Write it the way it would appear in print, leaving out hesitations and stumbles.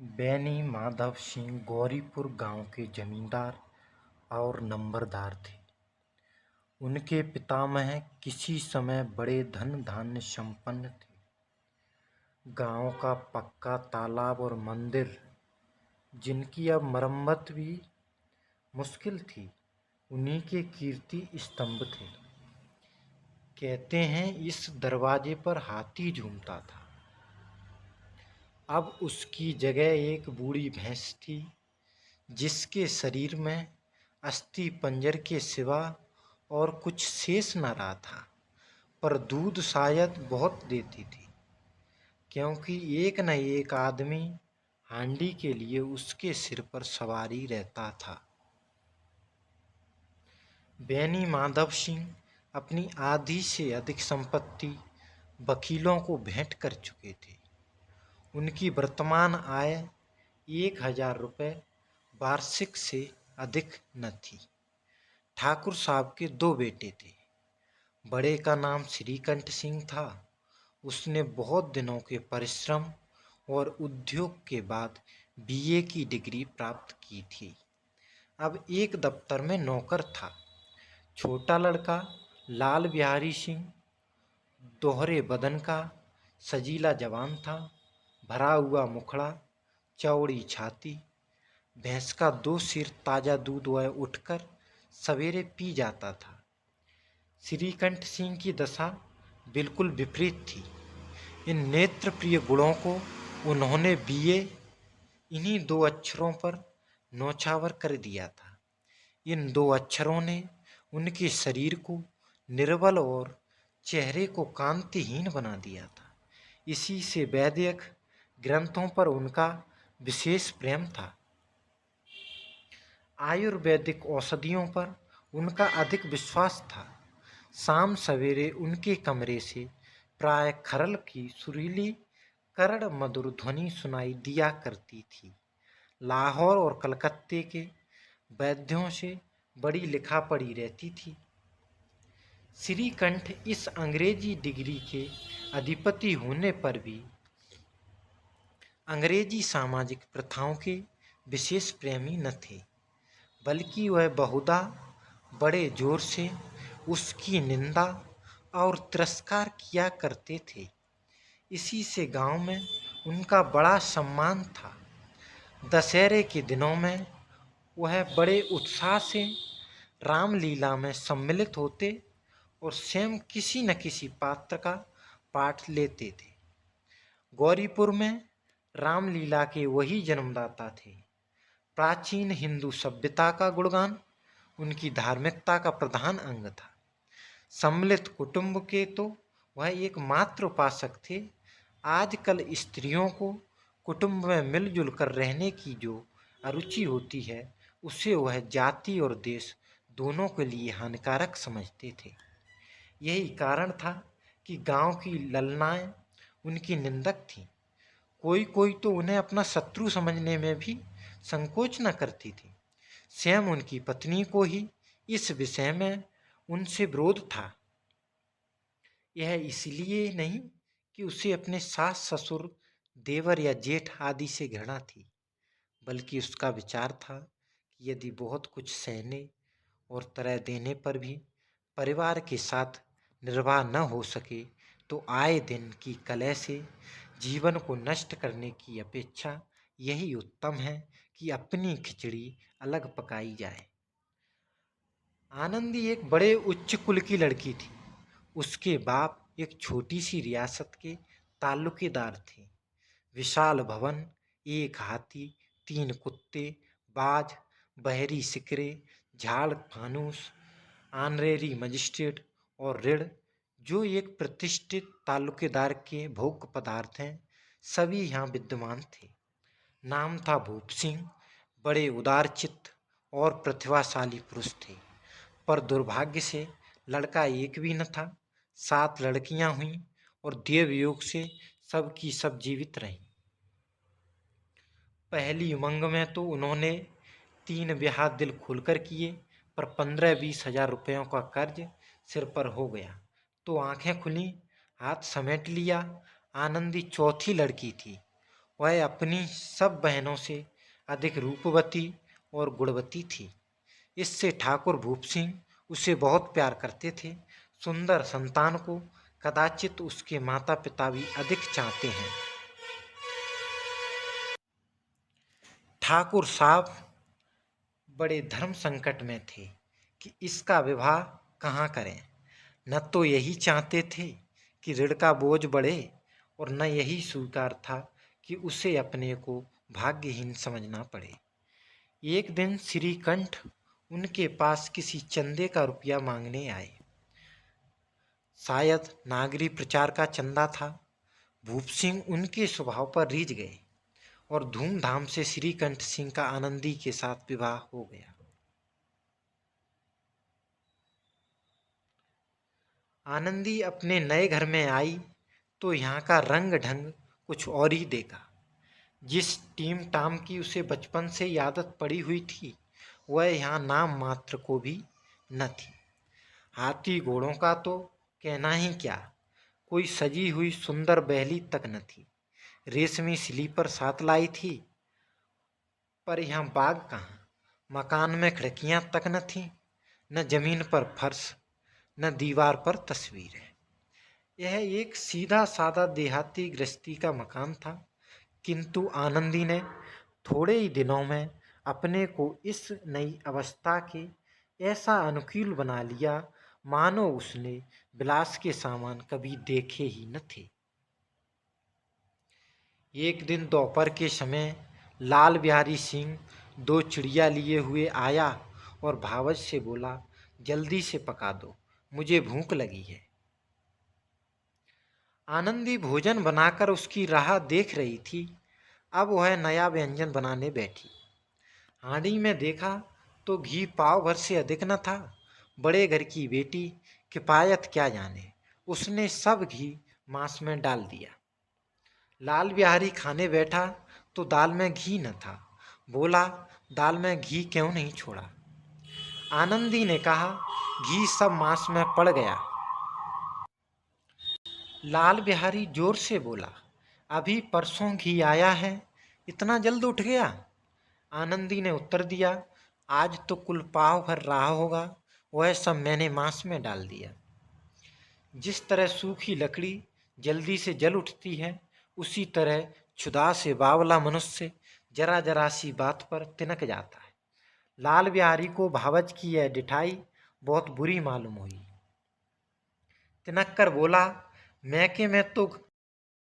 बैनी माधव सिंह गौरीपुर गांव के जमींदार और नंबरदार थे। उनके पितामह किसी समय बड़े धन धान्य संपन्न थे। गांव का पक्का तालाब और मंदिर, जिनकी अब मरम्मत भी मुश्किल थी, उन्हीं के कीर्ति स्तंभ थे। कहते हैं इस दरवाजे पर हाथी झूमता था। अब उसकी जगह एक बूढ़ी भैंस थी, जिसके शरीर में अस्थि पंजर के सिवा और कुछ शेष न रहा था, पर दूध शायद बहुत देती थी, क्योंकि एक न एक आदमी हांडी के लिए उसके सिर पर सवारी रहता था। बैनी माधव सिंह अपनी आधी से अधिक संपत्ति वकीलों को भेंट कर चुके थे। उनकी वर्तमान आय 1000 रुपये वार्षिक से अधिक न थी। ठाकुर साहब के 2 बेटे थे। बड़े का नाम श्रीकंठ सिंह था। उसने बहुत दिनों के परिश्रम और उद्योग के बाद बीए की डिग्री प्राप्त की थी। अब एक दफ्तर में नौकर था। छोटा लड़का लाल बिहारी सिंह दोहरे बदन का सजीला जवान था। भरा हुआ मुखड़ा, चौड़ी छाती, भैंस का 2 सिर ताजा दूध वह उठकर सवेरे पी जाता था। श्रीकंठ सिंह की दशा बिल्कुल विपरीत थी। इन नेत्र प्रिय गुणों को उन्होंने बीए इन्हीं 2 अक्षरों पर नौछावर कर दिया था। इन 2 अक्षरों ने उनके शरीर को निर्बल और चेहरे को कांतिहीन बना दिया था। इसी से वैदिक ग्रंथों पर उनका विशेष प्रेम था। आयुर्वेदिक औषधियों पर उनका अधिक विश्वास था। शाम सवेरे उनके कमरे से प्राय खरल की सुरीली करण मधुर ध्वनि सुनाई दिया करती थी। लाहौर और कलकत्ते के वैद्यों से बड़ी लिखा पड़ी रहती थी। श्रीकंठ इस अंग्रेजी डिग्री के अधिपति होने पर भी अंग्रेजी सामाजिक प्रथाओं के विशेष प्रेमी न थे, बल्कि वह बहुधा बड़े जोर से उसकी निंदा और तिरस्कार किया करते थे। इसी से गांव में उनका बड़ा सम्मान था। दशहरे के दिनों में वह बड़े उत्साह से रामलीला में सम्मिलित होते और स्वयं किसी न किसी पात्र का पाठ लेते थे। गौरीपुर में रामलीला के वही जन्मदाता थे। प्राचीन हिंदू सभ्यता का गुणगान उनकी धार्मिकता का प्रधान अंग था। सम्मिलित कुटुंब के तो वह एकमात्र उपासक थे। आजकल स्त्रियों को कुटुंब में मिलजुल कर रहने की जो अरुचि होती है, उसे वह जाति और देश दोनों के लिए हानिकारक समझते थे। यही कारण था कि गांव की ललनाएं उनकी निंदक थीं। कोई कोई तो उन्हें अपना शत्रु समझने में भी संकोच न करती थी। स्वयं उनकी पत्नी को ही इस विषय में उनसे विरोध था। यह इसलिए नहीं कि उसे अपने सास ससुर, देवर या जेठ आदि से घृणा थी, बल्कि उसका विचार था कि यदि बहुत कुछ सहने और तरह देने पर भी परिवार के साथ निर्वाह न हो सके, तो आए दिन की कलह से जीवन को नष्ट करने की अपेक्षा यही उत्तम है कि अपनी खिचड़ी अलग पकाई जाए। आनंदी एक बड़े उच्च कुल की लड़की थी। उसके बाप एक छोटी सी रियासत के ताल्लुकेदार थे। विशाल भवन, एक हाथी, 3 कुत्ते, बाज, बहरी सिकरे, झाड़ फानूस, आनरेरी मजिस्ट्रेट और ऋण, जो एक प्रतिष्ठित ताल्लुकेदार के भोग्य पदार्थ हैं, सभी यहाँ विद्यमान थे। नाम था भूप सिंह। बड़े उदारचित्त और प्रतिभाशाली पुरुष थे, पर दुर्भाग्य से लड़का एक भी न था। 7 लड़कियां हुईं और देवयोग से सब की सब जीवित रहीं। पहली उमंग में तो उन्होंने 3 ब्याह दिल खोलकर किए, पर 15-20 हजार रुपयों का कर्ज सिर पर हो गया तो आंखें खुली, हाथ समेट लिया। आनंदी चौथी लड़की थी। वह अपनी सब बहनों से अधिक रूपवती और गुणवती थी। इससे ठाकुर भूप सिंह उसे बहुत प्यार करते थे। सुंदर संतान को कदाचित उसके माता पिता भी अधिक चाहते हैं। ठाकुर साहब बड़े धर्म संकट में थे कि इसका विवाह कहाँ करें। न तो यही चाहते थे कि ऋण का बोझ बढ़े और न यही स्वीकार था कि उसे अपने को भाग्यहीन समझना पड़े। एक दिन श्रीकंठ उनके पास किसी चंदे का रुपया मांगने आए। शायद नागरी प्रचार का चंदा था। भूप सिंह उनके स्वभाव पर रीझ गए और धूमधाम से श्रीकंठ सिंह का आनंदी के साथ विवाह हो गया। आनंदी अपने नए घर में आई तो यहाँ का रंग ढंग कुछ और ही देखा। जिस टीम टाम की उसे बचपन से ही आदत पड़ी हुई थी, वह यहाँ नाम मात्र को भी न थी। हाथी घोड़ों का तो कहना ही क्या, कोई सजी हुई सुंदर बैली तक न थी। रेशमी स्लीपर साथ लाई थी, पर यहाँ बाग कहाँ। मकान में खिड़कियाँ तक न थीं, न जमीन पर फर्श, न दीवार पर तस्वीर है। यह एक सीधा साधा देहाती गृहस्थी का मकान था, किंतु आनंदी ने थोड़े ही दिनों में अपने को इस नई अवस्था के ऐसा अनुकूल बना लिया मानो उसने विलास के सामान कभी देखे ही न थे। एक दिन दोपहर के समय लाल बिहारी सिंह 2 चिड़िया लिए हुए आया और भावज से बोला, जल्दी से पका दो, मुझे भूख लगी है। आनंदी भोजन बनाकर उसकी राह देख रही थी। अब वह नया व्यंजन बनाने बैठी। हांडी में देखा तो घी पाव भर से अधिक न था। बड़े घर की बेटी किफायत क्या जाने, उसने सब घी मांस में डाल दिया। लाल बिहारी खाने बैठा तो दाल में घी न था। बोला, दाल में घी क्यों नहीं छोड़ा। आनंदी ने कहा, घी सब मांस में पड़ गया। लाल बिहारी जोर से बोला, अभी परसों घी आया है, इतना जल्द उठ गया। आनंदी ने उत्तर दिया, आज तो कुल पाव भर रहा होगा, वह सब मैंने मांस में डाल दिया। जिस तरह सूखी लकड़ी जल्दी से जल उठती है, उसी तरह क्षुधा से बावला मनुष्य जरा जरा सी बात पर तिनक जाता है। लाल बिहारी को भावज की यह डिठाई बहुत बुरी मालूम हुई। तिनक कर बोला, मैके में तो